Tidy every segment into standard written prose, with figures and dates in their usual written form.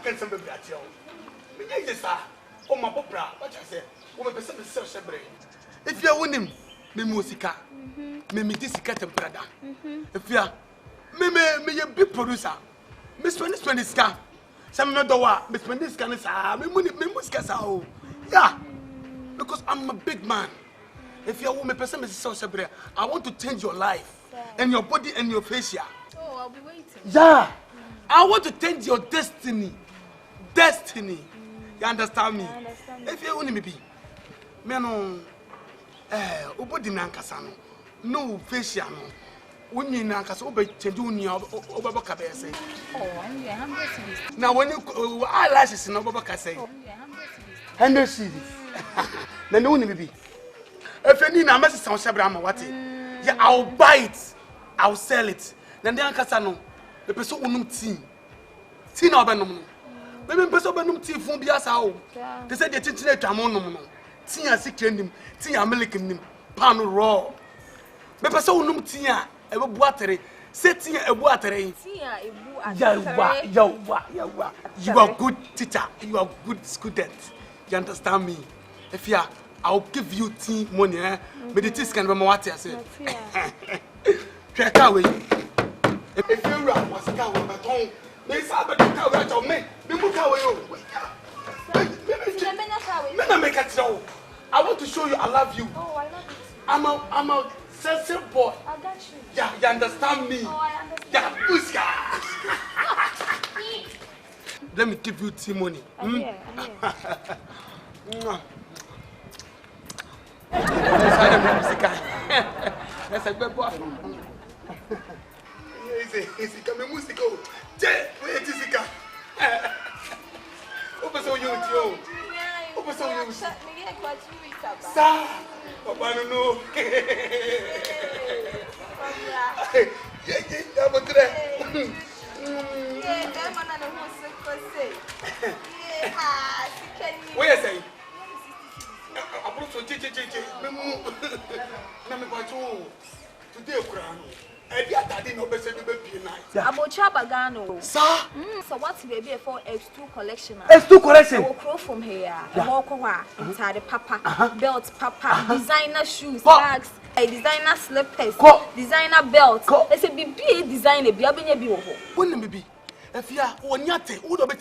can some baby at you. Yes, sir. Oh, my popra, what I say. Oh, my person is so shabre. If you win him, me musica, me this cat and brother. If you are, me a big producer. Miss Penny Scar. Some other one, Miss Penny Scar, me musica. Yeah, because I'm a big man. If you are woman, person is so shabre, I want to change your life and your body and your face. Oh, I'll be waiting. Yeah, I want to change your destiny. Destiny. You understand me? I understand. If you only be, no, ubodi nankasa no facial no. When you nankasa obe change oba baka say. Oh, I'm the 100 cities. Now when you eyelashes no baka say. Oh, I'm the 100 cities. Then only be. If you need na message sound shabra what? Yeah, I'll buy it. I'll sell it. Then the nankasa no. The person unum tea. Tea na oba no. Maybe person oba num tea fun bia sa o. They say the chinchine atwamon no. Tea a secret nim, tea a milk nim, pan raw. Me person unum tea a ebu atere. Say tea a ebu atere. tea a ebu atere. Yawa. You are good teacher. You are good student. You understand me? If you are, I'll give you tea money. But the tea can be what I say. Check away. If you are was coward, but home. They said, but you can't wait on me. We will go away. I want to show you I love you. Oh, I love you. I'm a sensitive boy. I got you. Yeah, you understand me? Oh, I understand. Yeah, pushka. Let me give you tea money. I'm here. That's a good boy. Easy, come musical. Wait, Jessica. Open so you. Open so you. Sir, Papa no know. Yeah, but today. Yeah, that man and the whole say. Yeah, what you say? I brought so chichi. Me bacho. Today Quran. Abocha Sir? So what's baby for X2 collection? X2 collection? I will grow from here. Walk inside papa, belt papa, designer shoes, bags, designer slippers, designer belt. Let's say be designer, be a wouldn't be. If you are on yate, would have been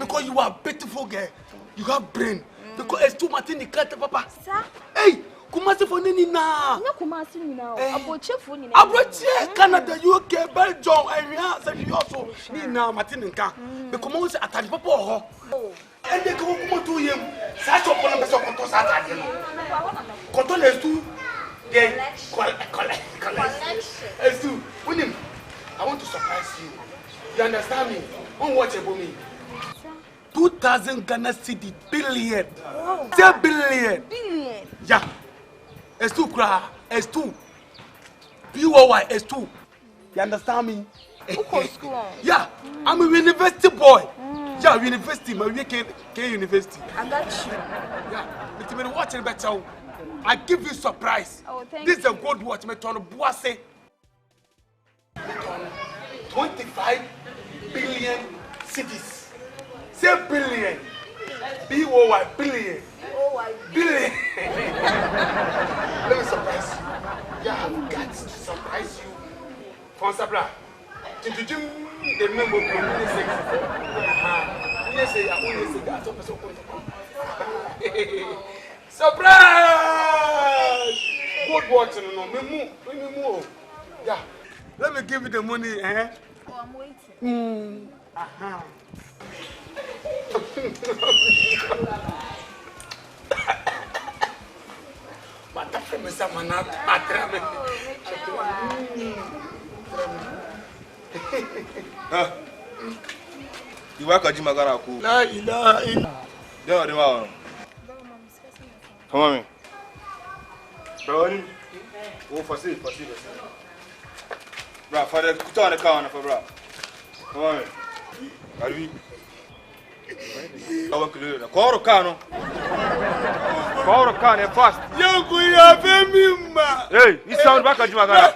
because you are a beautiful girl. You have brain. Because X2 Martin, papa. Sir? Hey! Kumasi for nini na? No kumasi ni na. Aboche for nini. Aboche Canada, UK, Belgium, area, say you also. Ni na Martin nka. Because mo say atade papa ho. And they go come to him. Sa chop na beso konto sa atade no. Konto na stu. Dey collection. Stu, win I want to surprise you. You understand me? On watch about me. 2,000 Ghana cedi billion. Wow. Say billion. Billion. Yeah. S2 cry. S2. POY S2. You understand me? School. Yeah. I'm a university boy. Yeah, university. My K University. I got you. Yeah. It's been watching better. I give you surprise. Oh, thank this is a good watch. Me turn Boise. 25 billion cities. Say billion. BOY billion. Billion. Let me surprise you. Yeah, I've got to surprise you. Consabra. The member surprise! Good watching, no, me. Yeah. Let me give you the money, eh? Oh, I'm waiting. You work at Jimagana. La ilaha illallah. Come on, bro. Oh, for see. Bro, for the put on the car for bro. Come on, are we? I want to do. Call Cano. Call Cano fast. You could have been. Hey, you sound back at Jimagana.